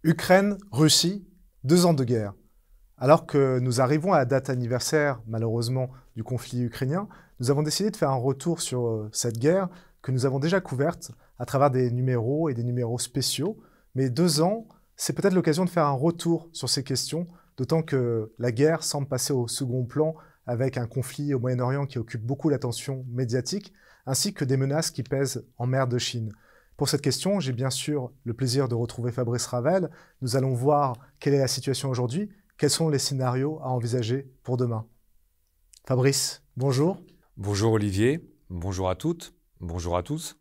Ukraine, Russie, 2 ans de guerre. Alors que nous arrivons à la date anniversaire, malheureusement, du conflit ukrainien, nous avons décidé de faire un retour sur cette guerre que nous avons déjà couverte à travers des numéros et des numéros spéciaux. Mais 2 ans, c'est peut-être l'occasion de faire un retour sur ces questions, d'autant que la guerre semble passer au second plan avec un conflit au Moyen-Orient qui occupe beaucoup l'attention médiatique, ainsi que des menaces qui pèsent en mer de Chine. Pour cette question, j'ai bien sûr le plaisir de retrouver Fabrice Ravel. Nous allons voir quelle est la situation aujourd'hui, quels sont les scénarios à envisager pour demain. Fabrice, bonjour. Bonjour Olivier, bonjour à toutes, bonjour à tous.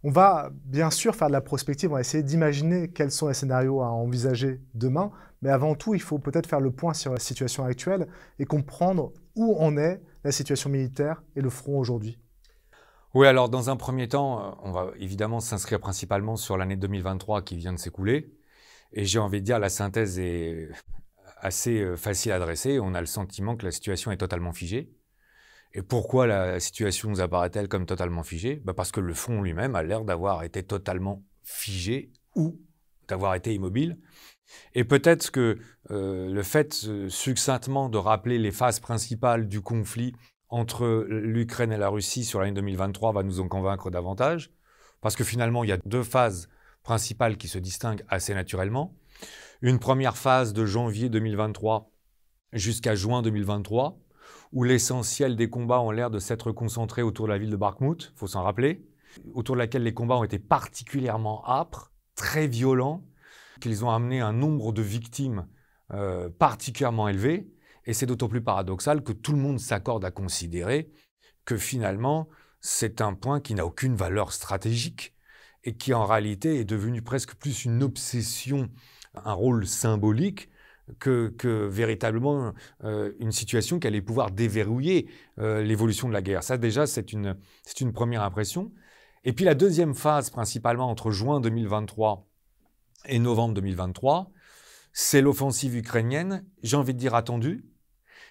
On va bien sûr faire de la prospective, on va essayer d'imaginer quels sont les scénarios à envisager demain, mais avant tout, il faut peut-être faire le point sur la situation actuelle et comprendre où en est la situation militaire et le front aujourd'hui. Oui, alors dans un premier temps, on va évidemment s'inscrire principalement sur l'année 2023 qui vient de s'écouler. Et j'ai envie de dire, la synthèse est assez facile à dresser. On a le sentiment que la situation est totalement figée. Et pourquoi la situation nous apparaît-elle comme totalement figée? Parce que le front lui-même a l'air d'avoir été totalement figé ou d'avoir été immobile. Et peut-être que le fait succinctement de rappeler les phases principales du conflit entre l'Ukraine et la Russie sur l'année 2023 va nous en convaincre davantage, parce que finalement, il y a 2 phases principales qui se distinguent assez naturellement. Une première phase de janvier 2023 jusqu'à juin 2023, où l'essentiel des combats ont l'air de s'être concentrés autour de la ville de Bakhmout, il faut s'en rappeler, autour de laquelle les combats ont été particulièrement âpres, très violents, qu'ils ont amené un nombre de victimes particulièrement élevé. Et c'est d'autant plus paradoxal que tout le monde s'accorde à considérer que finalement, c'est un point qui n'a aucune valeur stratégique et qui en réalité est devenu presque plus une obsession, un rôle symbolique que véritablement une situation qui allait pouvoir déverrouiller l'évolution de la guerre. Ça déjà, c'est une première impression. Et puis la deuxième phase, principalement entre juin 2023 et novembre 2023, c'est l'offensive ukrainienne, j'ai envie de dire attendue,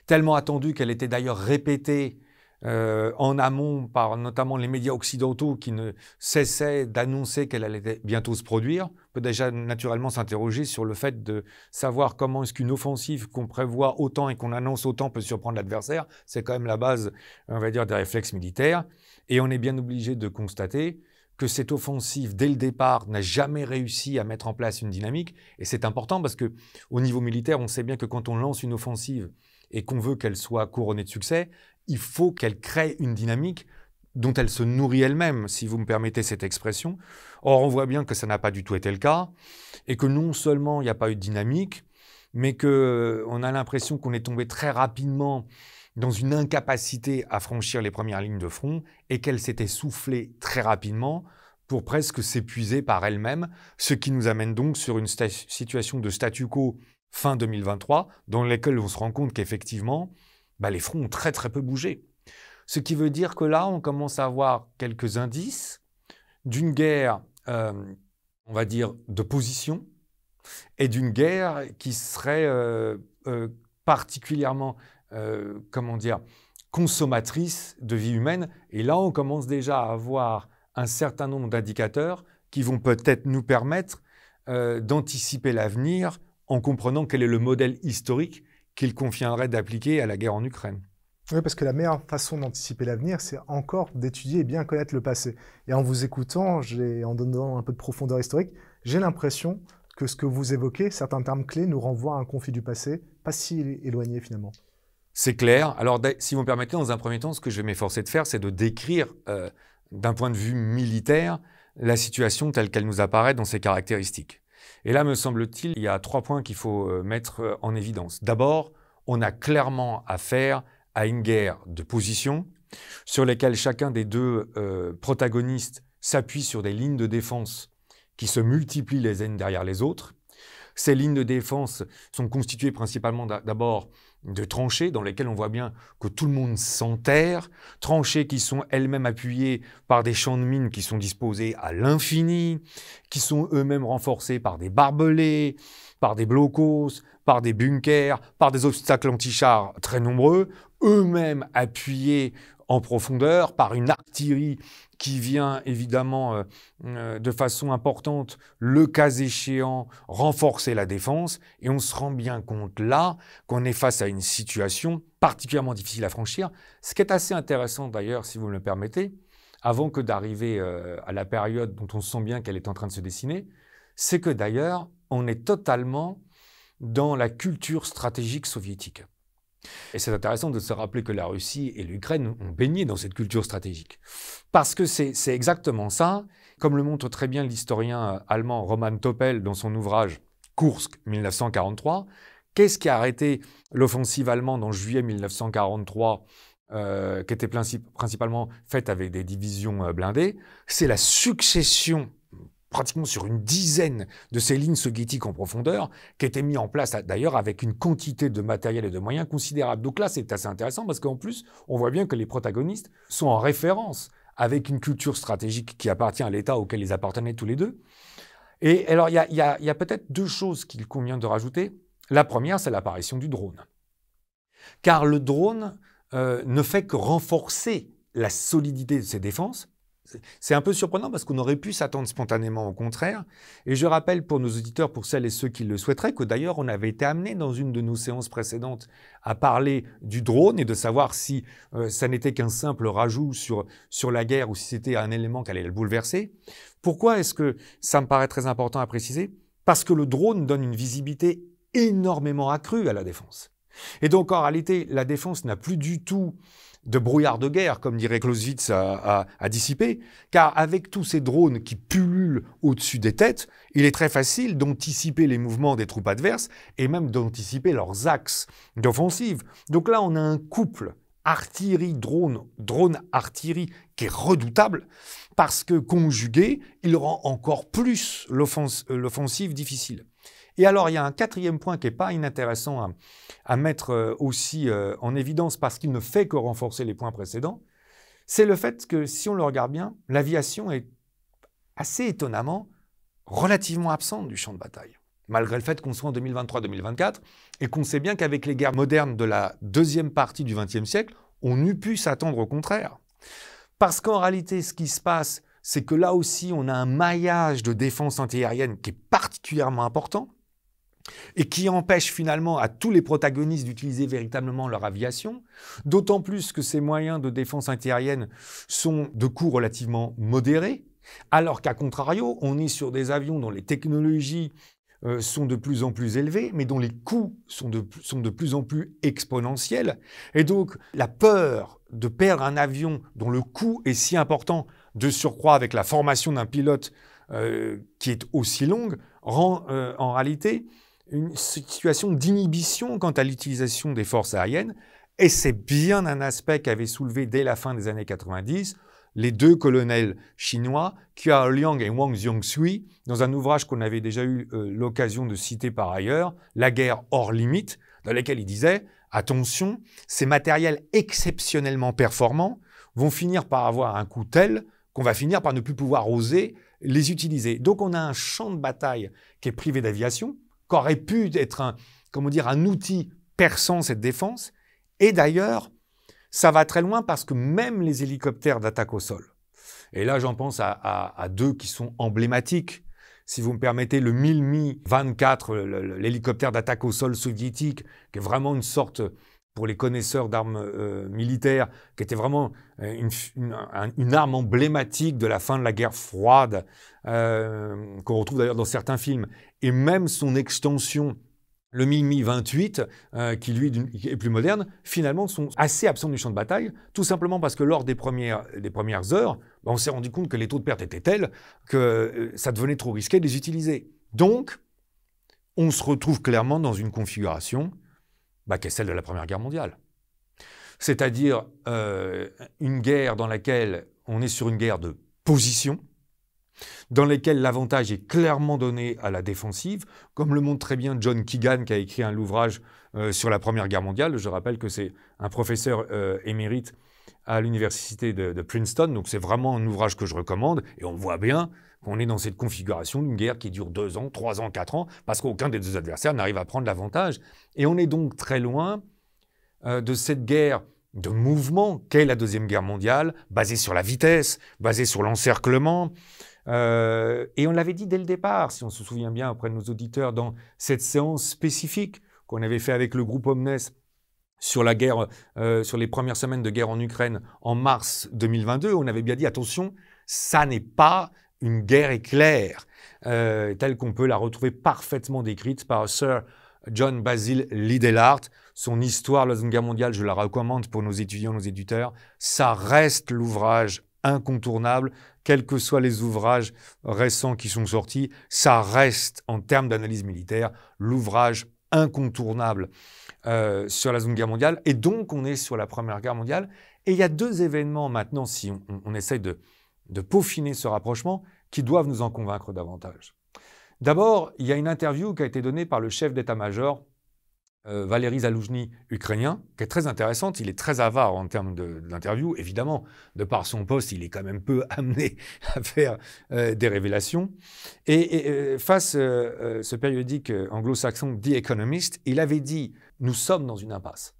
tellement attendue qu'elle était d'ailleurs répétée en amont par notamment les médias occidentaux qui ne cessaient d'annoncer qu'elle allait bientôt se produire. On peut déjà naturellement s'interroger sur le fait de savoir comment est-ce qu'une offensive qu'on prévoit autant et qu'on annonce autant peut surprendre l'adversaire. C'est quand même la base, on va dire, des réflexes militaires. Et on est bien obligé de constater que cette offensive, dès le départ, n'a jamais réussi à mettre en place une dynamique. Et c'est important parce que, au niveau militaire, on sait bien que quand on lance une offensive et qu'on veut qu'elle soit couronnée de succès, il faut qu'elle crée une dynamique dont elle se nourrit elle-même, si vous me permettez cette expression. Or, on voit bien que ça n'a pas du tout été le cas, et que non seulement il n'y a pas eu de dynamique, mais qu'on a l'impression qu'on est tombé très rapidement dans une incapacité à franchir les premières lignes de front, et qu'elle s'est essoufflée très rapidement pour presque s'épuiser par elle-même, ce qui nous amène donc sur une situation de statu quo fin 2023, dans laquelle on se rend compte qu'effectivement, les fronts ont très très peu bougé. Ce qui veut dire que là, on commence à avoir quelques indices d'une guerre, on va dire, de position, et d'une guerre qui serait particulièrement, consommatrice de vie humaine. Et là, on commence déjà à avoir un certain nombre d'indicateurs qui vont peut-être nous permettre d'anticiper l'avenir en comprenant quel est le modèle historique qu'il conviendrait d'appliquer à la guerre en Ukraine. Oui, parce que la meilleure façon d'anticiper l'avenir, c'est encore d'étudier et bien connaître le passé. Et en vous écoutant, en donnant un peu de profondeur historique, j'ai l'impression que ce que vous évoquez, certains termes clés, nous renvoient à un conflit du passé, pas si éloigné finalement. C'est clair. Alors, si vous me permettez, dans un premier temps, ce que je vais m'efforcer de faire, c'est de décrire, d'un point de vue militaire, la situation telle qu'elle nous apparaît dans ses caractéristiques. Et là, me semble-t-il, il y a 3 points qu'il faut mettre en évidence. D'abord, on a clairement affaire à une guerre de position sur lesquelles chacun des 2 protagonistes s'appuie sur des lignes de défense qui se multiplient les unes derrière les autres. Ces lignes de défense sont constituées principalement d'abord de tranchées dans lesquelles on voit bien que tout le monde s'enterre, tranchées qui sont elles-mêmes appuyées par des champs de mines qui sont disposés à l'infini, qui sont eux-mêmes renforcés par des barbelés, par des blocos, par des bunkers, par des obstacles anti-chars très nombreux, eux-mêmes appuyés en profondeur par une artillerie qui vient évidemment de façon importante, le cas échéant, renforcer la défense. Et on se rend bien compte là qu'on est face à une situation particulièrement difficile à franchir. Ce qui est assez intéressant d'ailleurs, si vous me le permettez, avant que d'arriver à la période dont on sent bien qu'elle est en train de se dessiner, c'est que d'ailleurs, on est totalement dans la culture stratégique soviétique. Et c'est intéressant de se rappeler que la Russie et l'Ukraine ont baigné dans cette culture stratégique. Parce que c'est exactement ça, comme le montre très bien l'historien allemand Roman Toppel dans son ouvrage Kursk 1943. Qu'est-ce qui a arrêté l'offensive allemande en juillet 1943 qui était principalement faite avec des divisions blindées? C'est la succession pratiquement sur une dizaine de ces lignes soviétiques en profondeur, qui étaient mises en place d'ailleurs avec une quantité de matériel et de moyens considérables. Donc là, c'est assez intéressant parce qu'en plus, on voit bien que les protagonistes sont en référence avec une culture stratégique qui appartient à l'État auquel ils appartenaient tous les deux. Et alors, il y a peut-être deux choses qu'il convient de rajouter. La première, c'est l'apparition du drone. Car le drone ne fait que renforcer la solidité de ses défenses. C'est un peu surprenant parce qu'on aurait pu s'attendre spontanément au contraire. Et je rappelle pour nos auditeurs, pour celles et ceux qui le souhaiteraient, que d'ailleurs on avait été amené dans une de nos séances précédentes à parler du drone et de savoir si ça n'était qu'un simple rajout sur la guerre ou si c'était un élément qui allait le bouleverser. Pourquoi est-ce que ça me paraît très important à préciser? Parce que le drone donne une visibilité énormément accrue à la défense. Et donc en réalité, la défense n'a plus du tout de brouillard de guerre, comme dirait Clausewitz, à dissiper, car avec tous ces drones qui pullulent au-dessus des têtes, il est très facile d'anticiper les mouvements des troupes adverses et même d'anticiper leurs axes d'offensive. Donc là, on a un couple artillerie-drone, drone-artillerie qui est redoutable parce que conjugué, il rend encore plus l'offensive difficile. Et alors, il y a un quatrième point qui n'est pas inintéressant à mettre aussi en évidence parce qu'il ne fait que renforcer les points précédents, c'est le fait que, si on le regarde bien, l'aviation est assez étonnamment relativement absente du champ de bataille. Malgré le fait qu'on soit en 2023-2024 et qu'on sait bien qu'avec les guerres modernes de la deuxième partie du XXe siècle, on eût pu s'attendre au contraire. Parce qu'en réalité, ce qui se passe, c'est que là aussi, on a un maillage de défense antiaérienne qui est particulièrement important et qui empêche finalement à tous les protagonistes d'utiliser véritablement leur aviation, d'autant plus que ces moyens de défense antiaérienne sont de coût relativement modérés, alors qu'à contrario, on est sur des avions dont les technologies sont de plus en plus élevées, mais dont les coûts sont de plus en plus exponentiels. Et donc, la peur de perdre un avion dont le coût est si important, de surcroît avec la formation d'un pilote qui est aussi longue, rend en réalité une situation d'inhibition quant à l'utilisation des forces aériennes. Et c'est bien un aspect qu'avaient soulevé dès la fin des années 90 les deux colonels chinois, Qiao Liang et Wang Xiangshui, dans un ouvrage qu'on avait déjà eu l'occasion de citer par ailleurs, La guerre hors limite, dans lequel ils disaient « Attention, ces matériels exceptionnellement performants vont finir par avoir un coût tel qu'on va finir par ne plus pouvoir oser les utiliser. » Donc on a un champ de bataille qui est privé d'aviation, qu'aurait pu être un outil perçant cette défense. Et d'ailleurs, ça va très loin parce que même les hélicoptères d'attaque au sol, et là j'en pense à deux qui sont emblématiques, si vous me permettez, le Mi-24, l'hélicoptère d'attaque au sol soviétique, qui est vraiment une sorte, pour les connaisseurs d'armes militaires, qui était vraiment une arme emblématique de la fin de la guerre froide, qu'on retrouve d'ailleurs dans certains films, et même son extension, le Mi-28, qui lui est plus moderne, finalement sont assez absents du champ de bataille, tout simplement parce que lors des premières heures, on s'est rendu compte que les taux de perte étaient tels que ça devenait trop risqué de les utiliser. Donc, on se retrouve clairement dans une configuration qui est celle de la Première Guerre mondiale. C'est-à-dire une guerre dans laquelle on est sur une guerre de position, dans lesquelles l'avantage est clairement donné à la défensive, comme le montre très bien John Keegan, qui a écrit un ouvrage sur la Première Guerre mondiale. Je rappelle que c'est un professeur émérite à l'université de Princeton, donc c'est vraiment un ouvrage que je recommande, et on voit bien qu'on est dans cette configuration d'une guerre qui dure 2 ans, 3 ans, 4 ans, parce qu'aucun des deux adversaires n'arrive à prendre l'avantage. Et on est donc très loin de cette guerre de mouvement qu'est la Deuxième Guerre mondiale, basée sur la vitesse, basée sur l'encerclement. Et on l'avait dit dès le départ, si on se souvient bien auprès de nos auditeurs, dans cette séance spécifique qu'on avait fait avec le groupe Omnes sur la guerre, sur les premières semaines de guerre en Ukraine en mars 2022, on avait bien dit attention, ça n'est pas une guerre éclair, telle qu'on peut la retrouver parfaitement décrite par Sir John Basil Liddellart. Son histoire de la Deuxième Guerre mondiale, je la recommande pour nos étudiants, nos éditeurs. Ça reste l'ouvrage incontournable, quels que soient les ouvrages récents qui sont sortis. Ça reste, en termes d'analyse militaire, l'ouvrage incontournable sur la Seconde Guerre mondiale. Et donc, on est sur la Première Guerre mondiale. Et il y a deux événements maintenant, si on essaye de peaufiner ce rapprochement, qui doivent nous en convaincre davantage. D'abord, il y a une interview qui a été donnée par le chef d'état-major, Valéry Zaloujny, ukrainien, qui est très intéressante. Il est très avare en termes d'interview. Évidemment, de par son poste, il est quand même peu amené à faire des révélations. Et face ce périodique anglo-saxon The Economist, il avait dit « Nous sommes dans une impasse ».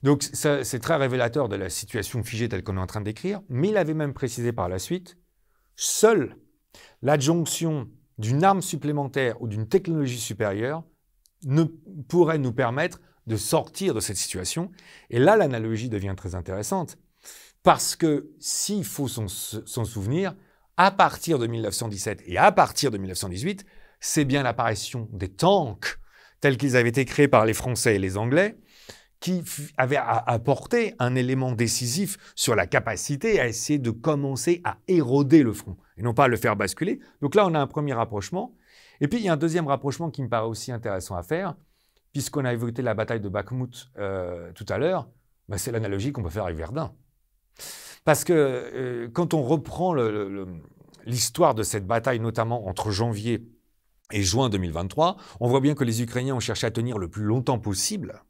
Donc, c'est très révélateur de la situation figée telle qu'on est en train de décrire. Mais il avait même précisé par la suite « Seule l'adjonction d'une arme supplémentaire ou d'une technologie supérieure ne pourrait nous permettre de sortir de cette situation. » Et là, l'analogie devient très intéressante. Parce que s'il faut s'en souvenir, à partir de 1917 et à partir de 1918, c'est bien l'apparition des tanks tels qu'ils avaient été créés par les Français et les Anglais qui avaient apporté un élément décisif sur la capacité à essayer de commencer à éroder le front et non pas à le faire basculer. Donc là, on a un premier rapprochement. Et puis, il y a un deuxième rapprochement qui me paraît aussi intéressant à faire, puisqu'on a évoqué la bataille de Bakhmout tout à l'heure, c'est l'analogie qu'on peut faire avec Verdun. Parce que quand on reprend l'histoire de cette bataille, notamment entre janvier et juin 2023, on voit bien que les Ukrainiens ont cherché à tenir le plus longtemps possible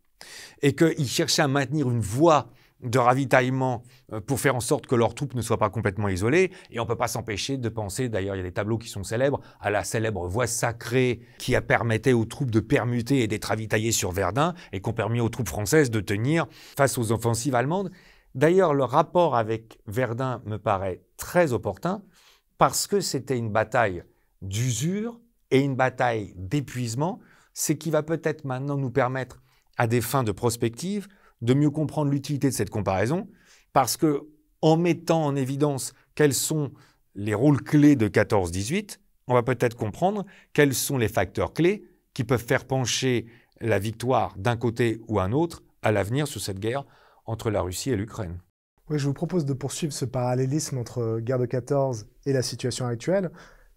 et qu'ils cherchaient à maintenir une voie de ravitaillement pour faire en sorte que leurs troupes ne soient pas complètement isolées. Et on ne peut pas s'empêcher de penser, d'ailleurs il y a des tableaux qui sont célèbres, à la célèbre voie sacrée qui a permettait aux troupes de permuter et d'être ravitaillées sur Verdun et qui ont permis aux troupes françaises de tenir face aux offensives allemandes. D'ailleurs, le rapport avec Verdun me paraît très opportun parce que c'était une bataille d'usure et une bataille d'épuisement, ce qui va peut-être maintenant nous permettre, à des fins de prospective, de mieux comprendre l'utilité de cette comparaison, parce que en mettant en évidence quels sont les rôles clés de 14-18, on va peut-être comprendre quels sont les facteurs clés qui peuvent faire pencher la victoire d'un côté ou un autre à l'avenir sur cette guerre entre la Russie et l'Ukraine. Oui, je vous propose de poursuivre ce parallélisme entre guerre de 14 et la situation actuelle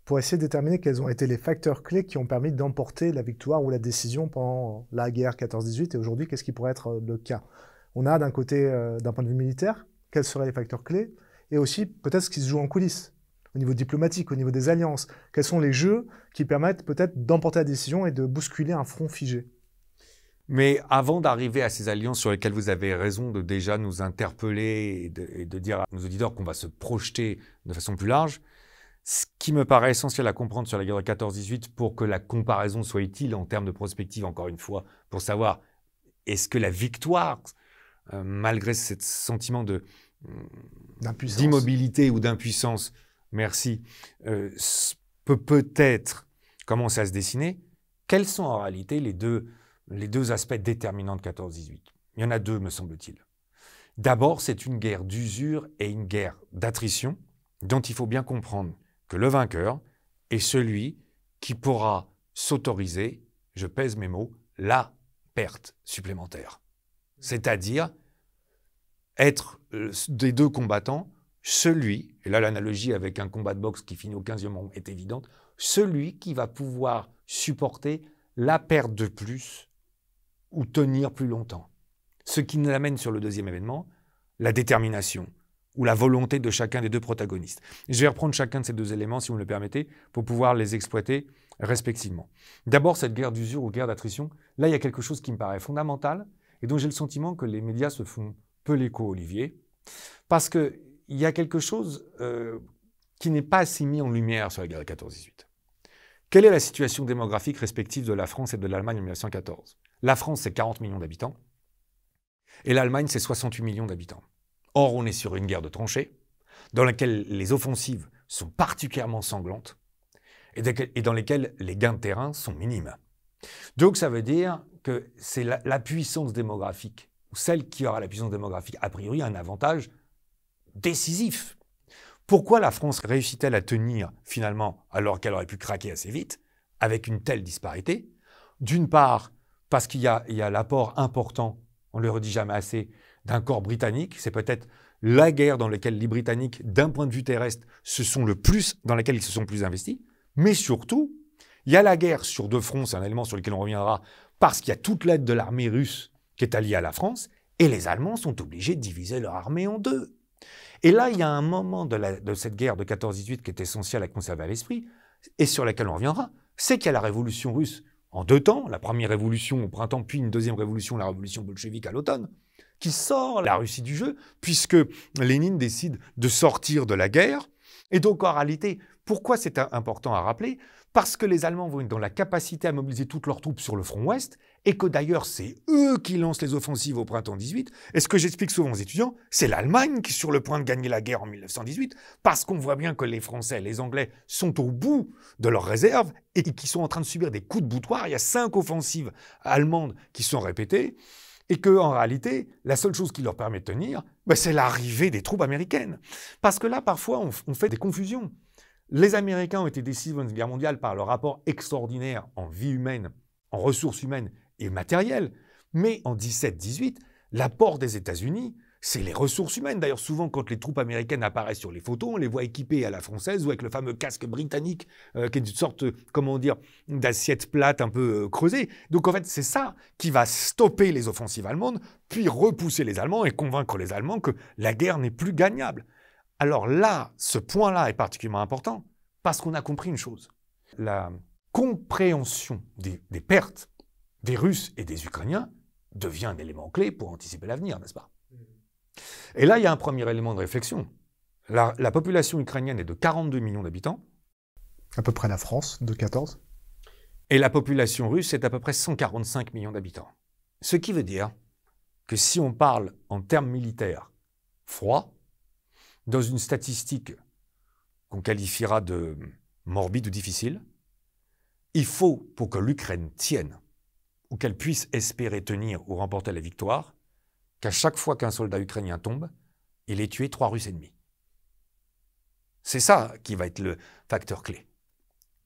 pour essayer de déterminer quels ont été les facteurs clés qui ont permis d'emporter la victoire ou la décision pendant la guerre 14-18 et aujourd'hui, qu'est-ce qui pourrait être le cas. On a d'un côté, d'un point de vue militaire, quels seraient les facteurs clés et aussi peut-être ce qui se joue en coulisses, au niveau diplomatique, au niveau des alliances. Quels sont les jeux qui permettent peut-être d'emporter la décision et de bousculer un front figé. Mais avant d'arriver à ces alliances sur lesquelles vous avez raison de déjà nous interpeller et de dire à nos auditeurs qu'on va se projeter de façon plus large, ce qui me paraît essentiel à comprendre sur la guerre de 14-18 pour que la comparaison soit utile en termes de prospective, encore une fois, pour savoir est-ce que la victoire, malgré ce sentiment d'immobilité ou d'impuissance, merci, peut peut-être commencer à se dessiner, quels sont en réalité les deux aspects déterminants de 14-18 ? Il y en a deux, me semble-t-il. D'abord, c'est une guerre d'usure et une guerre d'attrition dont il faut bien comprendre que le vainqueur est celui qui pourra s'autoriser, je pèse mes mots, la perte supplémentaire. C'est-à-dire être des deux combattants, celui, et là l'analogie avec un combat de boxe qui finit au 15e round est évidente, celui qui va pouvoir supporter la perte de plus ou tenir plus longtemps. Ce qui nous amène sur le deuxième événement, la détermination ou la volonté de chacun des deux protagonistes. Je vais reprendre chacun de ces deux éléments, si vous me le permettez, pour pouvoir les exploiter respectivement. D'abord, cette guerre d'usure ou guerre d'attrition, là, il y a quelque chose qui me paraît fondamental et dont j'ai le sentiment que les médias se font peu l'écho, Olivier, parce qu'il y a quelque chose qui n'est pas assez mis en lumière sur la guerre de 14-18. Quelle est la situation démographique respective de la France et de l'Allemagne en 1914 ? La France, c'est 40 millions d'habitants. Et l'Allemagne, c'est 68 millions d'habitants. Or, on est sur une guerre de tranchées, dans laquelle les offensives sont particulièrement sanglantes, et dans lesquelles les gains de terrain sont minimes. Donc, ça veut dire que c'est la puissance démographique, ou celle qui aura la puissance démographique, a priori, un avantage décisif. Pourquoi la France réussit-elle à tenir, finalement, alors qu'elle aurait pu craquer assez vite, avec une telle disparité? D'une part, parce qu'il y a l'apport important, on ne le redit jamais assez, d'un corps britannique. C'est peut-être la guerre dans laquelle les Britanniques, d'un point de vue terrestre, dans laquelle ils se sont plus investis. Mais surtout, il y a la guerre sur deux fronts, c'est un élément sur lequel on reviendra, parce qu'il y a toute l'aide de l'armée russe qui est alliée à la France, et les Allemands sont obligés de diviser leur armée en deux. Et là, il y a un moment de cette guerre de 14-18 qui est essentiel à conserver à l'esprit, et sur laquelle on reviendra, c'est qu'il y a la révolution russe en deux temps, la première révolution au printemps, puis une deuxième révolution, la révolution bolchevique à l'automne, qui sort la Russie du jeu, puisque Lénine décide de sortir de la guerre. Et donc, en réalité, pourquoi c'est important à rappeler? Parce que les Allemands vont être dans la capacité à mobiliser toutes leurs troupes sur le front ouest, et que d'ailleurs, c'est eux qui lancent les offensives au printemps 18. Et ce que j'explique souvent aux étudiants, c'est l'Allemagne qui est sur le point de gagner la guerre en 1918, parce qu'on voit bien que les Français, les Anglais sont au bout de leurs réserves et qui sont en train de subir des coups de boutoir. Il y a 5 offensives allemandes qui sont répétées, et qu'en réalité, la seule chose qui leur permet de tenir, c'est l'arrivée des troupes américaines. Parce que là, parfois, on fait des confusions. Les Américains ont été décisifs dans une guerre mondiale par leur rapport extraordinaire en vie humaine, en ressources humaines et matérielles. Mais en 17-18, l'apport des États-Unis, c'est les ressources humaines. D'ailleurs, souvent, quand les troupes américaines apparaissent sur les photos, on les voit équipées à la française ou avec le fameux casque britannique, qui est une sorte, d'assiette plate un peu creusée. Donc, en fait, c'est ça qui va stopper les offensives allemandes, puis repousser les Allemands et convaincre les Allemands que la guerre n'est plus gagnable. Alors là, ce point-là est particulièrement important parce qu'on a compris une chose. La compréhension des pertes des Russes et des Ukrainiens devient un élément clé pour anticiper l'avenir, n'est-ce pas? Et là, il y a un premier élément de réflexion. La population ukrainienne est de 42 millions d'habitants. À peu près la France, de 14. Et la population russe est à peu près 145 millions d'habitants. Ce qui veut dire que si on parle en termes militaires froids, dans une statistique qu'on qualifiera de morbide ou difficile, il faut, pour que l'Ukraine tienne, ou qu'elle puisse espérer tenir ou remporter la victoire, qu'à chaque fois qu'un soldat ukrainien tombe, il ait tué 3 Russes ennemis. C'est ça qui va être le facteur clé.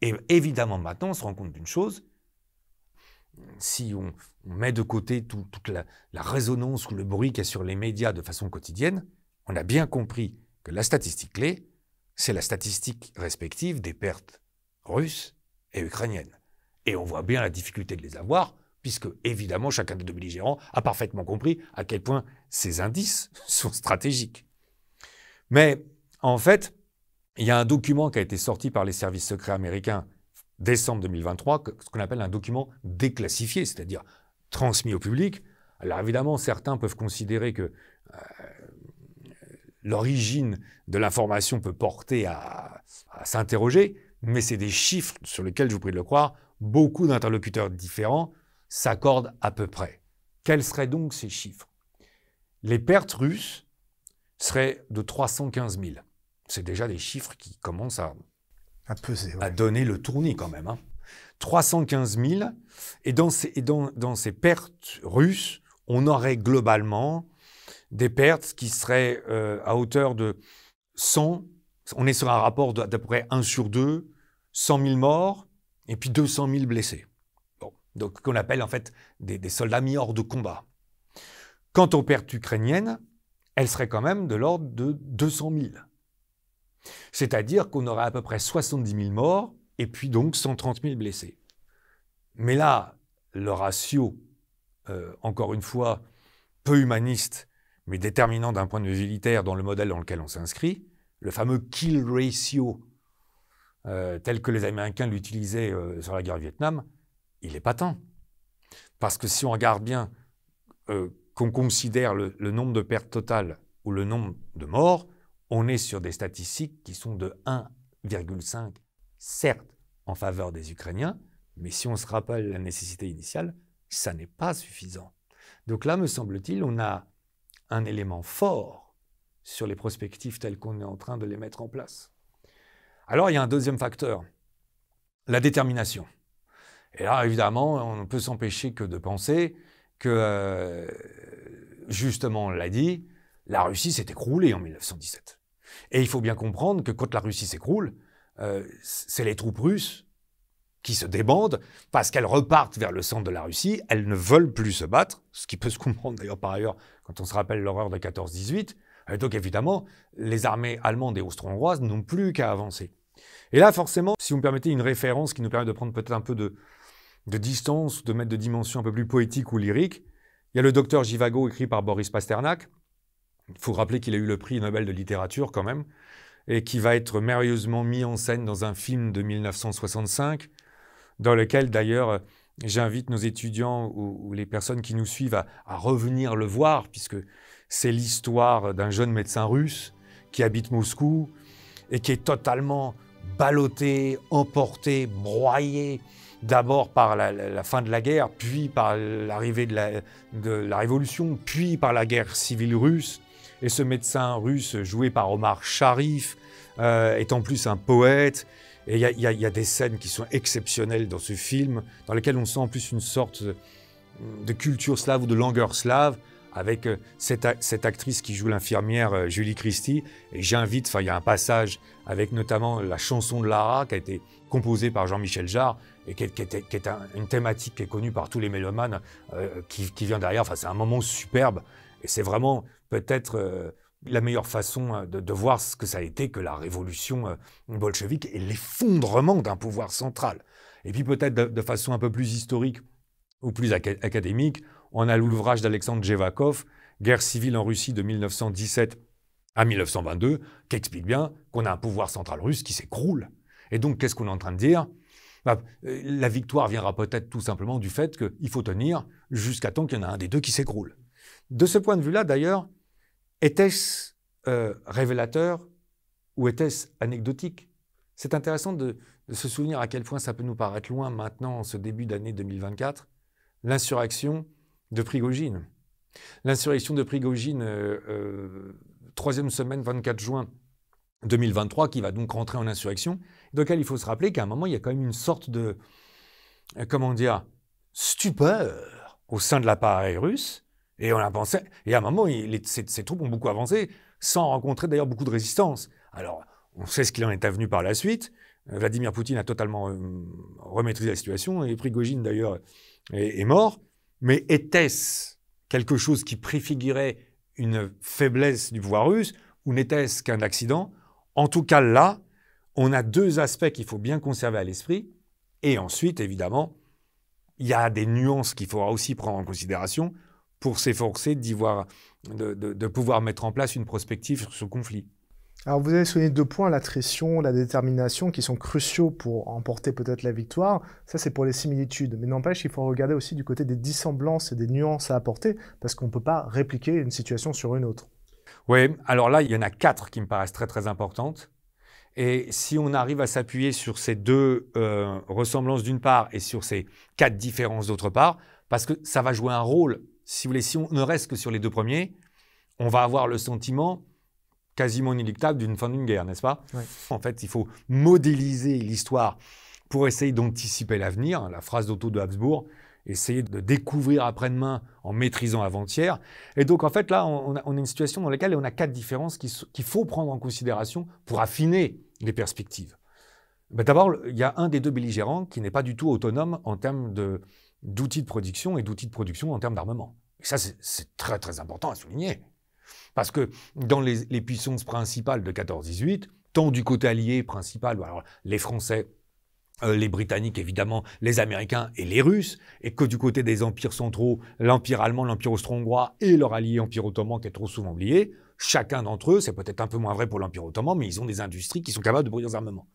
Et évidemment, maintenant, on se rend compte d'une chose, si on met de côté toute la résonance ou le bruit qu'il y a sur les médias de façon quotidienne, on a bien compris que la statistique clé, c'est la statistique respective des pertes russes et ukrainiennes. Et on voit bien la difficulté de les avoir, puisque, évidemment, chacun des deux belligérants a parfaitement compris à quel point ces indices sont stratégiques. Mais, en fait, il y a un document qui a été sorti par les services secrets américains décembre 2023, ce qu'on appelle un document déclassifié, c'est-à-dire transmis au public. Alors, évidemment, certains peuvent considérer que l'origine de l'information peut porter à s'interroger, mais c'est des chiffres sur lesquels, je vous prie de le croire, beaucoup d'interlocuteurs différents s'accordent à peu près. Quels seraient donc ces chiffres? Les pertes russes seraient de 315 000. C'est déjà des chiffres qui commencent à peser, à donner le tournis quand même. 315 000. Et dans ces pertes russes, on aurait globalement des pertes qui seraient à hauteur de 100. On est sur un rapport d'à peu près 1 sur 2, 100 000 morts et puis 200 000 blessés. Bon, donc qu'on appelle en fait des soldats mis hors de combat. Quant aux pertes ukrainiennes, elles seraient quand même de l'ordre de 200 000. C'est-à-dire qu'on aurait à peu près 70 000 morts et puis donc 130 000 blessés. Mais là, le ratio, encore une fois, peu humaniste, mais déterminant d'un point de vue militaire dans le modèle dans lequel on s'inscrit, le fameux kill ratio, tel que les Américains l'utilisaient sur la guerre du Vietnam, il est patent. Parce que si on regarde bien, qu'on considère le nombre de pertes totales ou le nombre de morts, on est sur des statistiques qui sont de 1,5, certes en faveur des Ukrainiens, mais si on se rappelle la nécessité initiale, ça n'est pas suffisant. Donc là, me semble-t-il, on a un élément fort sur les prospectives telles qu'on est en train de les mettre en place. Alors, il y a un deuxième facteur, la détermination. Et là, évidemment, on ne peut s'empêcher que de penser que, justement, on l'a dit, la Russie s'est écroulée en 1917. Et il faut bien comprendre que quand la Russie s'écroule, c'est les troupes russes qui se débandent parce qu'elles repartent vers le centre de la Russie, elles ne veulent plus se battre, ce qui peut se comprendre d'ailleurs par ailleurs quand on se rappelle l'horreur de 14-18. Et donc évidemment, les armées allemandes et austro-hongroises n'ont plus qu'à avancer. Et là, forcément, si vous me permettez une référence qui nous permet de prendre peut-être un peu de distance, de mettre de dimension un peu plus poétique ou lyrique, il y a le Docteur Jivago écrit par Boris Pasternak. Il faut rappeler qu'il a eu le prix Nobel de littérature quand même, et qui va être merveilleusement mis en scène dans un film de 1965, dans lequel d'ailleurs j'invite nos étudiants ou les personnes qui nous suivent à revenir le voir, puisque c'est l'histoire d'un jeune médecin russe qui habite Moscou et qui est totalement ballotté, emporté, broyé, d'abord par la fin de la guerre, puis par l'arrivée de la révolution, puis par la guerre civile russe. Et ce médecin russe, joué par Omar Sharif, est en plus un poète. Et il y a des scènes qui sont exceptionnelles dans ce film, dans lesquelles on sent en plus une sorte de culture slave ou de langueur slave, avec cette actrice qui joue l'infirmière Julie Christie. Et j'invite, il y a un passage avec notamment la chanson de Lara, qui a été composée par Jean-Michel Jarre, et qui est une thématique qui est connue par tous les mélomanes, qui vient derrière. C'est un moment superbe. Et c'est vraiment peut-être la meilleure façon de voir ce que ça a été que la révolution bolchevique et l'effondrement d'un pouvoir central. Et puis peut-être de façon un peu plus historique ou plus académique, on a l'ouvrage d'Alexandre Jevakov, Guerre civile en Russie de 1917 à 1922, qui explique bien qu'on a un pouvoir central russe qui s'écroule. Et donc, qu'est-ce qu'on est en train de dire ? La victoire viendra peut-être tout simplement du fait qu'il faut tenir jusqu'à temps qu'il y en a un des deux qui s'écroule. De ce point de vue-là, d'ailleurs, était-ce révélateur ou était-ce anecdotique ? C'est intéressant de se souvenir à quel point ça peut nous paraître loin maintenant, en ce début d'année 2024, l'insurrection de Prigojine. L'insurrection de Prigojine, troisième semaine, 24 juin 2023, qui va donc rentrer en insurrection, dans laquelle il faut se rappeler qu'à un moment, il y a quand même une sorte de, stupeur au sein de l'appareil russe. Et on a pensé, et à un moment, ces troupes ont beaucoup avancé, sans rencontrer d'ailleurs beaucoup de résistance. Alors, on sait ce qu'il en est advenu par la suite. Vladimir Poutine a totalement remaîtrisé la situation, et Prigojine d'ailleurs est mort. Mais était-ce quelque chose qui préfigurait une faiblesse du pouvoir russe, ou n'était-ce qu'un accident ? En tout cas, là, on a deux aspects qu'il faut bien conserver à l'esprit. Et ensuite, évidemment, il y a des nuances qu'il faudra aussi prendre en considération pour s'efforcer de pouvoir mettre en place une prospective sur ce conflit. Alors vous avez souligné 2 points, l'attrition, la détermination, qui sont cruciaux pour emporter peut-être la victoire. Ça, c'est pour les similitudes. Mais n'empêche, il faut regarder aussi du côté des dissemblances et des nuances à apporter, parce qu'on ne peut pas répliquer une situation sur une autre. Oui, alors là, il y en a 4 qui me paraissent très très importantes. Et si on arrive à s'appuyer sur ces 2 ressemblances d'une part et sur ces 4 différences d'autre part, parce que ça va jouer un rôle, si vous voulez, si on ne reste que sur les 2 premiers, on va avoir le sentiment quasiment inéluctable d'une fin d'une guerre, n'est-ce pas ? Oui. En fait, il faut modéliser l'histoire pour essayer d'anticiper l'avenir. La phrase d'Otto de Habsbourg, essayer de découvrir après-demain en maîtrisant avant-hier. Et donc, en fait, là, on a une situation dans laquelle on a 4 différences qu'il faut prendre en considération pour affiner les perspectives. D'abord, il y a un des 2 belligérants qui n'est pas du tout autonome en termes d'outils de production et d'outils de production en termes d'armement. Et ça, c'est très, très important à souligner. Parce que dans les puissances principales de 14-18, tant du côté allié principal, alors les Français, les Britanniques évidemment, les Américains et les Russes, et que du côté des empires centraux, l'Empire allemand, l'Empire austro-hongrois et leur allié Empire ottoman qui est trop souvent oublié, chacun d'entre eux, c'est peut-être un peu moins vrai pour l'Empire ottoman, mais ils ont des industries qui sont capables de produire des armements.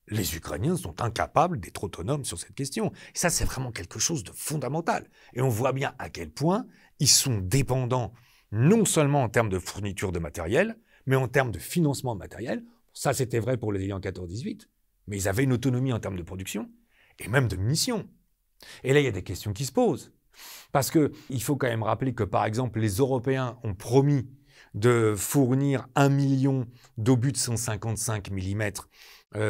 Les Ukrainiens sont incapables d'être autonomes sur cette question. Et ça, c'est vraiment quelque chose de fondamental. Et on voit bien à quel point ils sont dépendants non seulement en termes de fourniture de matériel, mais en termes de financement de matériel. Ça, c'était vrai pour les alliés en 14-18, mais ils avaient une autonomie en termes de production et même de munitions. Et là, il y a des questions qui se posent. Parce qu'il faut quand même rappeler que, par exemple, les Européens ont promis de fournir 1 million d'obus de 155 mm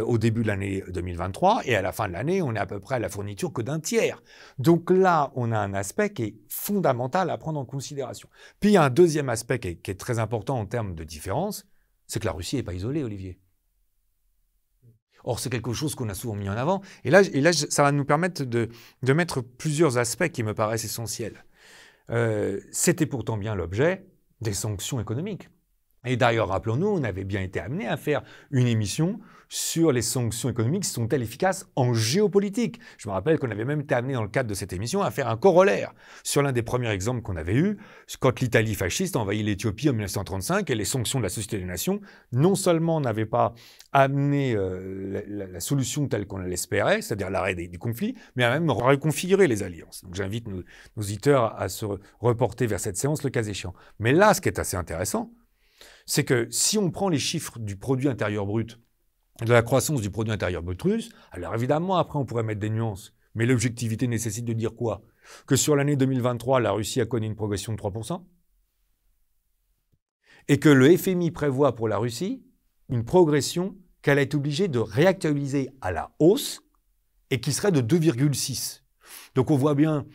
au début de l'année 2023, et à la fin de l'année, on est à peu près à la fourniture que d'un tiers. Donc là, on a un aspect qui est fondamental à prendre en considération. Puis il y a un deuxième aspect qui est très important en termes de différence, c'est que la Russie n'est pas isolée, Olivier. Or, c'est quelque chose qu'on a souvent mis en avant. Et là, ça va nous permettre de mettre plusieurs aspects qui me paraissent essentiels. C'était pourtant bien l'objet des sanctions économiques. Et d'ailleurs, rappelons-nous, on avait bien été amené à faire une émission sur les sanctions économiques, sont-elles efficaces en géopolitique? Je me rappelle qu'on avait même été amené dans le cadre de cette émission à faire un corollaire sur l'un des premiers exemples qu'on avait eu, quand l'Italie fasciste envahit l'Éthiopie en 1935 et les sanctions de la Société des Nations, non seulement n'avaient pas amené la solution telle qu'on l'espérait, c'est-à-dire l'arrêt du conflit, mais a même reconfiguré les alliances. Donc j'invite nos auditeurs à se reporter vers cette séance le cas échéant. Mais là, ce qui est assez intéressant, c'est que si on prend les chiffres du produit intérieur brut, de la croissance du produit intérieur brut russe, alors évidemment, après, on pourrait mettre des nuances. Mais l'objectivité nécessite de dire quoi? Que sur l'année 2023, la Russie a connu une progression de 3%, et que le FMI prévoit pour la Russie une progression qu'elle est obligée de réactualiser à la hausse, et qui serait de 2,6. Donc on voit bien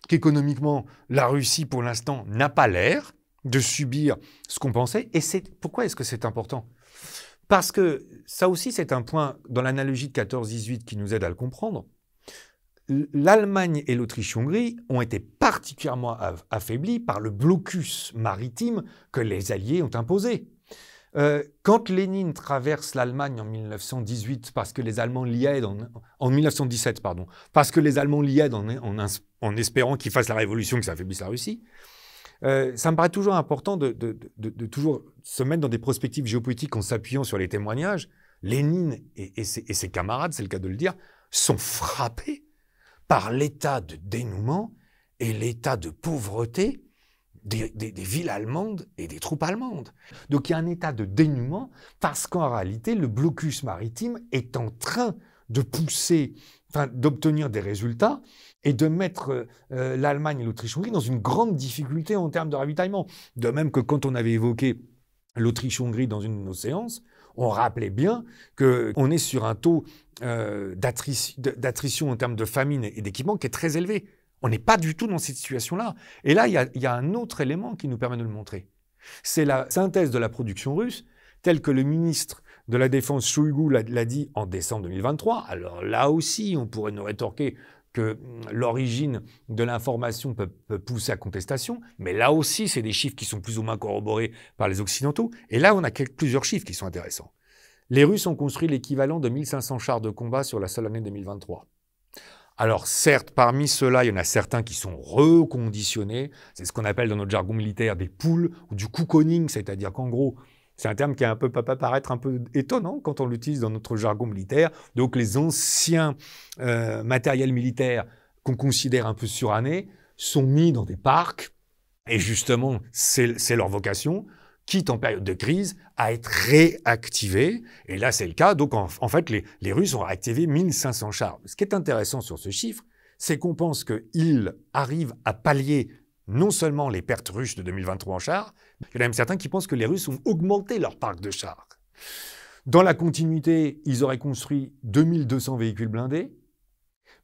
qu'économiquement, la Russie, pour l'instant, n'a pas l'air de subir ce qu'on pensait. Et pourquoi est-ce que c'est important? Parce que ça aussi, c'est un point dans l'analogie de 14-18 qui nous aide à le comprendre. L'Allemagne et l'Autriche-Hongrie ont été particulièrement affaiblis par le blocus maritime que les Alliés ont imposé. Quand Lénine traverse l'Allemagne en 1918 parce que les Allemands l'y aident, en 1917, pardon, parce que les Allemands l'y aident en espérant qu'ils fassent la révolution, que ça affaiblisse la Russie, ça me paraît toujours important de toujours se mettre dans des perspectives géopolitiques en s'appuyant sur les témoignages. Lénine et ses camarades, c'est le cas de le dire, sont frappés par l'état de dénouement et l'état de pauvreté des villes allemandes et des troupes allemandes. Donc il y a un état de dénuement parce qu'en réalité, le blocus maritime est en train de pousser, d'obtenir des résultats et de mettre l'Allemagne et l'Autriche-Hongrie dans une grande difficulté en termes de ravitaillement. De même que quand on avait évoqué l'Autriche-Hongrie dans une de nos séances, on rappelait bien qu'on est sur un taux d'attrition en termes de famine et d'équipement qui est très élevé. On n'est pas du tout dans cette situation-là. Et là, il y a un autre élément qui nous permet de le montrer. C'est la synthèse de la production russe, telle que le ministre de la Défense Shoigu l'a dit en décembre 2023. Alors là aussi, on pourrait nous rétorquer que l'origine de l'information peut pousser à contestation, mais là aussi, c'est des chiffres qui sont plus ou moins corroborés par les Occidentaux. Et là, on a plusieurs chiffres qui sont intéressants. Les Russes ont construit l'équivalent de 1500 chars de combat sur la seule année 2023. Alors certes, parmi ceux-là, il y en a certains qui sont reconditionnés. C'est ce qu'on appelle dans notre jargon militaire des poules ou du cocooning, c'est-à-dire qu'en gros, c'est un terme qui peut paraître un peu étonnant quand on l'utilise dans notre jargon militaire. Donc les anciens matériels militaires qu'on considère un peu surannés sont mis dans des parcs. Et justement, c'est leur vocation, quitte en période de crise, à être réactivés. Et là, c'est le cas. Donc en fait, les Russes ont réactivé 1500 chars. Ce qui est intéressant sur ce chiffre, c'est qu'on pense qu'ils arrivent à pallier non seulement les pertes russes de 2023 en chars, il y en a même certains qui pensent que les Russes ont augmenté leur parc de chars. Dans la continuité, ils auraient construit 2200 véhicules blindés,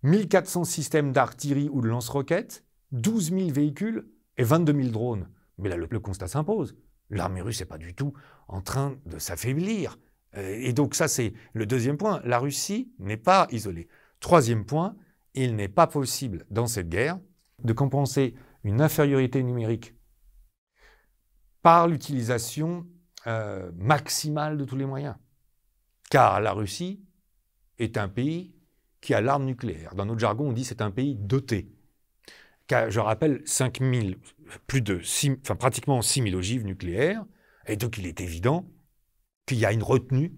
1400 systèmes d'artillerie ou de lance-roquettes, 12 000 véhicules et 22 000 drones. Mais là, le constat s'impose. L'armée russe n'est pas du tout en train de s'affaiblir. Et donc ça, c'est le deuxième point. La Russie n'est pas isolée. Troisième point, il n'est pas possible dans cette guerre de compenser une infériorité numérique par l'utilisation maximale de tous les moyens. Car la Russie est un pays qui a l'arme nucléaire. Dans notre jargon, on dit que c'est un pays doté. Car, je rappelle, pratiquement 6 000 ogives nucléaires. Et donc, il est évident qu'il y a une retenue.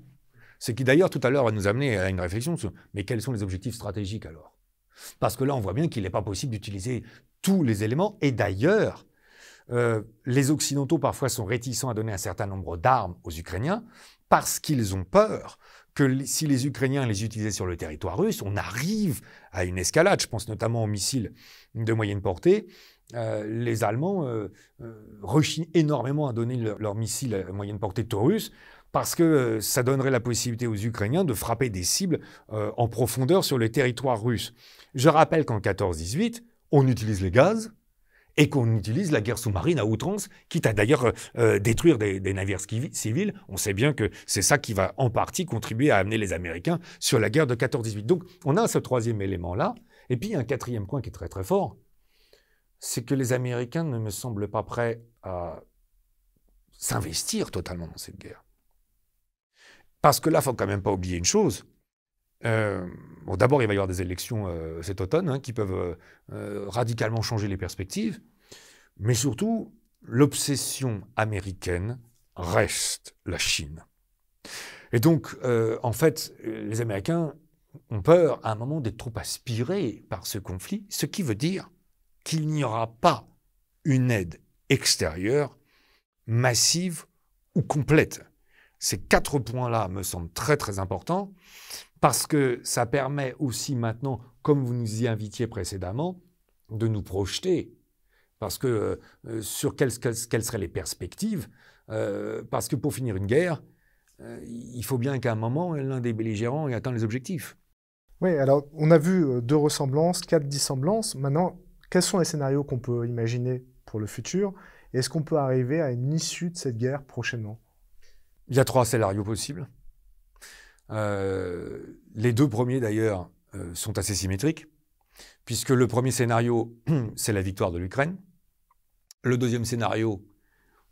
Ce qui, d'ailleurs, tout à l'heure, va nous amener à une réflexion sur mais quels sont les objectifs stratégiques alors? Parce que là, on voit bien qu'il n'est pas possible d'utiliser tous les éléments. Et d'ailleurs, les Occidentaux, parfois, sont réticents à donner un certain nombre d'armes aux Ukrainiens parce qu'ils ont peur que si les Ukrainiens les utilisaient sur le territoire russe, on arrive à une escalade. Je pense notamment aux missiles de moyenne portée. Les Allemands rechignent énormément à donner leurs missiles à moyenne portée Taurus parce que ça donnerait la possibilité aux Ukrainiens de frapper des cibles en profondeur sur le territoire russe. Je rappelle qu'en 14-18, on utilise les gaz et qu'on utilise la guerre sous-marine à outrance, quitte à d'ailleurs détruire des navires civils. On sait bien que c'est ça qui va en partie contribuer à amener les Américains sur la guerre de 14-18. Donc on a ce troisième élément-là. Et puis il y a un quatrième point qui est très très fort, c'est que les Américains ne me semblent pas prêts à s'investir totalement dans cette guerre. Parce que là, il ne faut quand même pas oublier une chose. Bon, d'abord, il va y avoir des élections cet automne qui peuvent radicalement changer les perspectives. Mais surtout, l'obsession américaine reste la Chine. Et donc, en fait, les Américains ont peur à un moment d'être trop aspirés par ce conflit, ce qui veut dire qu'il n'y aura pas une aide extérieure massive ou complète. Ces 4 points-là me semblent très très importants parce que ça permet aussi maintenant, comme vous nous y invitiez précédemment, de nous projeter. Parce que sur quelles seraient les perspectives, parce que pour finir une guerre, il faut bien qu'à un moment, l'un des belligérants ait atteint les objectifs. Oui, alors on a vu 2 ressemblances, 4 dissemblances. Maintenant, quels sont les scénarios qu'on peut imaginer pour le futur? Est-ce qu'on peut arriver à une issue de cette guerre prochainement? Il y a 3 scénarios possibles. Les 2 premiers, d'ailleurs, sont assez symétriques, puisque le premier scénario, c'est la victoire de l'Ukraine. Le deuxième scénario,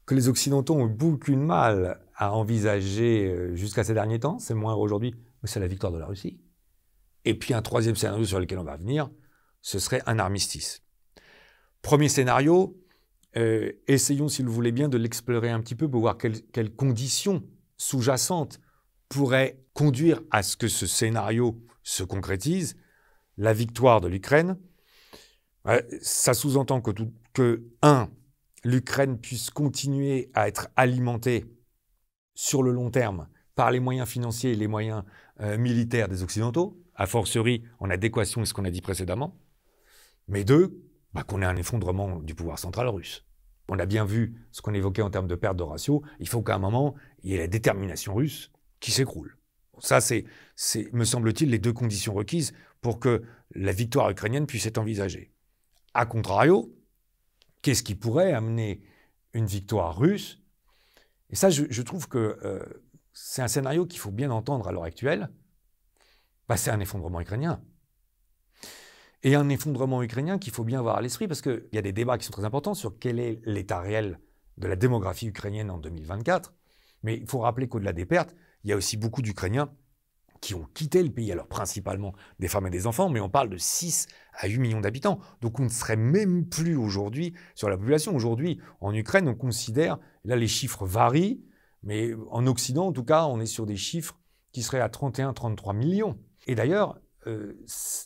que les Occidentaux ont eu beaucoup de mal à envisager jusqu'à ces derniers temps, c'est moins aujourd'hui, mais c'est la victoire de la Russie. Et puis un troisième scénario sur lequel on va venir, ce serait un armistice. Premier scénario, essayons, si vous voulez bien, de l'explorer un petit peu pour voir quelles conditions sous-jacentes pourraient conduire à ce que ce scénario se concrétise. La victoire de l'Ukraine, ça sous-entend que l'Ukraine puisse continuer à être alimentée sur le long terme par les moyens financiers et les moyens militaires des Occidentaux, a fortiori en adéquation avec ce qu'on a dit précédemment. Mais 2, qu'on ait un effondrement du pouvoir central russe. On a bien vu ce qu'on évoquait en termes de perte de ratio. Il faut qu'à un moment, il y ait la détermination russe qui s'écroule. Ça, c'est, me semble-t-il, les 2 conditions requises pour que la victoire ukrainienne puisse être envisagée. A contrario, qu'est-ce qui pourrait amener une victoire russe? Et ça, je trouve que c'est un scénario qu'il faut bien entendre à l'heure actuelle. C'est un effondrement ukrainien. Et un effondrement ukrainien qu'il faut bien avoir à l'esprit, parce qu'il y a des débats qui sont très importants sur quel est l'état réel de la démographie ukrainienne en 2024. Mais il faut rappeler qu'au-delà des pertes, il y a aussi beaucoup d'Ukrainiens qui ont quitté le pays, alors principalement des femmes et des enfants, mais on parle de 6 à 8 millions d'habitants. Donc on ne serait même plus aujourd'hui sur la population. Aujourd'hui, en Ukraine, on considère, là les chiffres varient, mais en Occident, en tout cas, on est sur des chiffres qui seraient à 31-33 millions. Et d'ailleurs,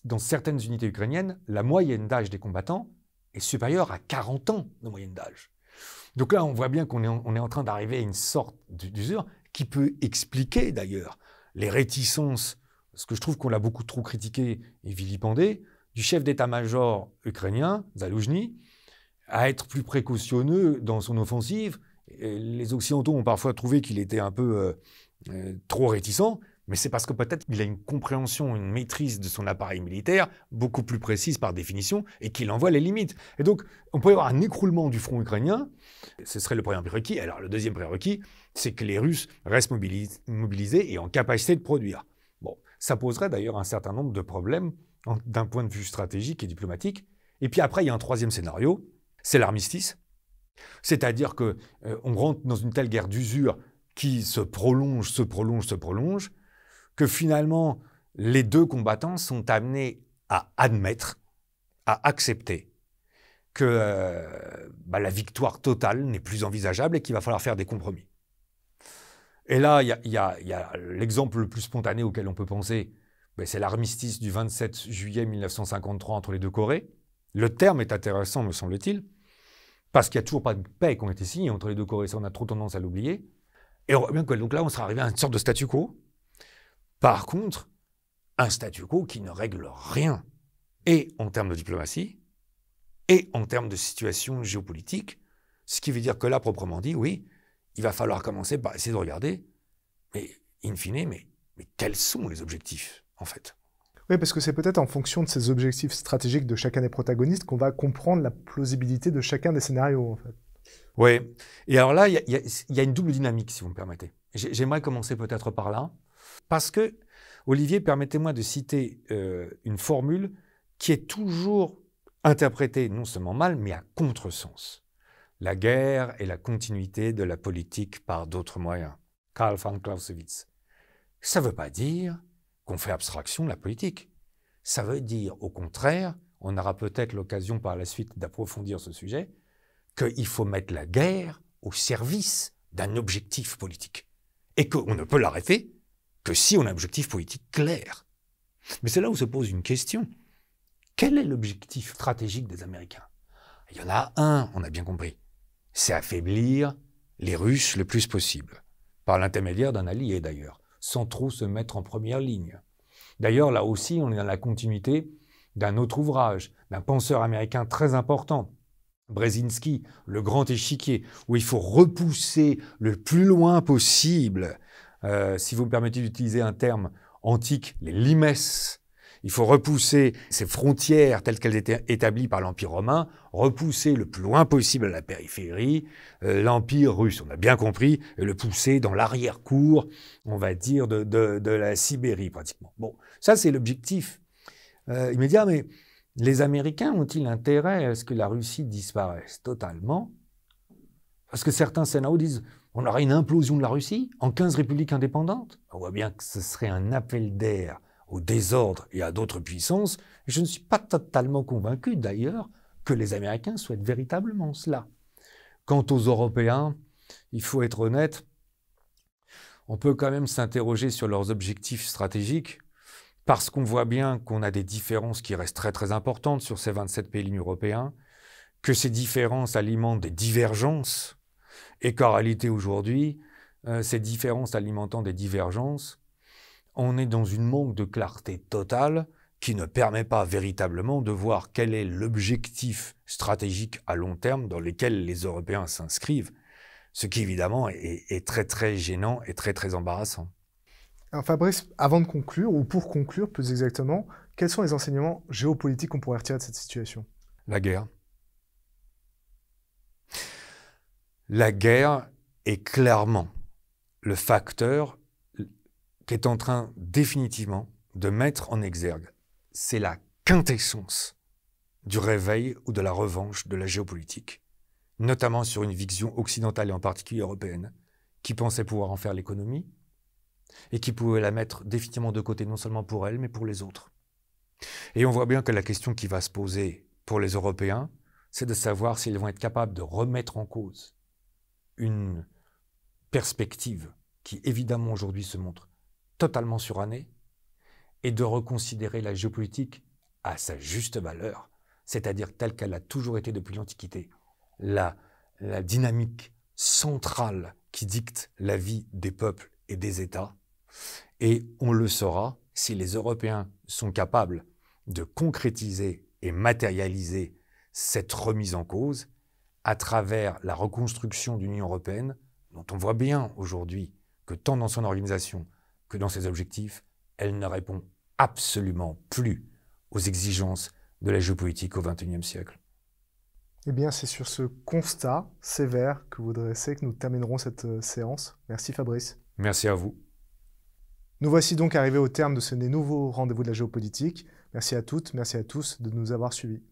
dans certaines unités ukrainiennes, la moyenne d'âge des combattants est supérieure à 40 ans de moyenne d'âge. Donc là, on voit bien qu'on est en train d'arriver à une sorte d'usure qui peut expliquer d'ailleurs les réticences, parce que je trouve qu'on l'a beaucoup trop critiqué et vilipendé, du chef d'état-major ukrainien, Zaloujny, à être plus précautionneux dans son offensive. Et les Occidentaux ont parfois trouvé qu'il était un peu trop réticent, mais c'est parce que peut-être qu'il a une compréhension, une maîtrise de son appareil militaire beaucoup plus précise par définition et qu'il en voit les limites. Et donc, on peut y avoir un écroulement du front ukrainien, ce serait le premier prérequis. Alors, le deuxième prérequis, c'est que les Russes restent mobilisés et en capacité de produire. Bon, ça poserait d'ailleurs un certain nombre de problèmes d'un point de vue stratégique et diplomatique. Et puis après, il y a un troisième scénario, c'est l'armistice. C'est-à-dire qu'on rentre dans une telle guerre d'usure qui se prolonge, que finalement, les 2 combattants sont amenés à admettre, à accepter que la victoire totale n'est plus envisageable et qu'il va falloir faire des compromis. Et là, il y a l'exemple le plus spontané auquel on peut penser, c'est l'armistice du 27 juillet 1953 entre les 2 Corées. Le terme est intéressant, me semble-t-il, parce qu'il n'y a toujours pas de paix qui ont été signée entre les 2 Corées, ça on a trop tendance à l'oublier. Et on voit bien que donc là, on sera arrivé à une sorte de statu quo, Par contre, un statu quo qui ne règle rien, et en termes de diplomatie, et en termes de situation géopolitique, ce qui veut dire que là, proprement dit, oui, il va falloir commencer par essayer de regarder, mais in fine, mais quels sont les objectifs, en fait? Oui, parce que c'est peut-être en fonction de ces objectifs stratégiques de chacun des protagonistes qu'on va comprendre la plausibilité de chacun des scénarios, en fait. Oui, et alors là, il y a une double dynamique, si vous me permettez. J'aimerais commencer peut-être par là, parce que, Olivier, permettez-moi de citer une formule qui est toujours interprétée non seulement mal, mais à contresens. La guerre est la continuité de la politique par d'autres moyens. Karl von Clausewitz. Ça ne veut pas dire qu'on fait abstraction de la politique. Ça veut dire, au contraire, on aura peut-être l'occasion par la suite d'approfondir ce sujet, qu'il faut mettre la guerre au service d'un objectif politique. Et qu'on ne peut l'arrêter que si on a un objectif politique clair. Mais c'est là où se pose une question. Quel est l'objectif stratégique des Américains? Il y en a un, on a bien compris. C'est affaiblir les Russes le plus possible. Par l'intermédiaire d'un allié d'ailleurs, sans trop se mettre en première ligne. D'ailleurs, là aussi, on est dans la continuité d'un autre ouvrage, d'un penseur américain très important, Brzezinski, Le Grand Échiquier, où il faut repousser le plus loin possible, si vous me permettez d'utiliser un terme antique, les limes. Il faut repousser ces frontières telles qu'elles étaient établies par l'Empire romain, repousser le plus loin possible à la périphérie, l'Empire russe, on a bien compris, et le pousser dans l'arrière-cour, on va dire, de la Sibérie pratiquement. Bon, ça c'est l'objectif immédiat, mais les Américains ont-ils intérêt à ce que la Russie disparaisse totalement? Parce que certains scénarios disent on aura une implosion de la Russie en 15 républiques indépendantes. On voit bien que ce serait un appel d'air au désordre et à d'autres puissances. Je ne suis pas totalement convaincu d'ailleurs que les Américains souhaitent véritablement cela. Quant aux Européens, il faut être honnête, on peut quand même s'interroger sur leurs objectifs stratégiques parce qu'on voit bien qu'on a des différences qui restent très très importantes sur ces 27 pays européens, que ces différences alimentent des divergences et qu'en réalité aujourd'hui, ces différences alimentant des divergences, on est dans une manque de clarté totale qui ne permet pas véritablement de voir quel est l'objectif stratégique à long terme dans lequel les Européens s'inscrivent, ce qui évidemment est très très gênant et très très embarrassant. Alors Fabrice, avant de conclure, ou pour conclure plus exactement, quels sont les enseignements géopolitiques qu'on pourrait retirer de cette situation? La guerre. La guerre est clairement le facteur qui est en train définitivement de mettre en exergue. C'est la quintessence du réveil ou de la revanche de la géopolitique, notamment sur une vision occidentale et en particulier européenne, qui pensait pouvoir en faire l'économie et qui pouvait la mettre définitivement de côté non seulement pour elle, mais pour les autres. Et on voit bien que la question qui va se poser pour les Européens, c'est de savoir s'ils vont être capables de remettre en cause une perspective qui évidemment aujourd'hui se montre totalement surannée et de reconsidérer la géopolitique à sa juste valeur, c'est-à-dire telle qu'elle a toujours été depuis l'Antiquité, la dynamique centrale qui dicte la vie des peuples et des États. Et on le saura si les Européens sont capables de concrétiser et matérialiser cette remise en cause à travers la reconstruction d'une Union européenne dont on voit bien aujourd'hui que tant dans son organisation que dans ses objectifs, elle ne répond absolument plus aux exigences de la géopolitique au XXIe siècle. Eh bien, c'est sur ce constat sévère que vous dressez que nous terminerons cette séance. Merci Fabrice. Merci à vous. Nous voici donc arrivés au terme de ce nouveau rendez-vous de la géopolitique. Merci à toutes, merci à tous de nous avoir suivis.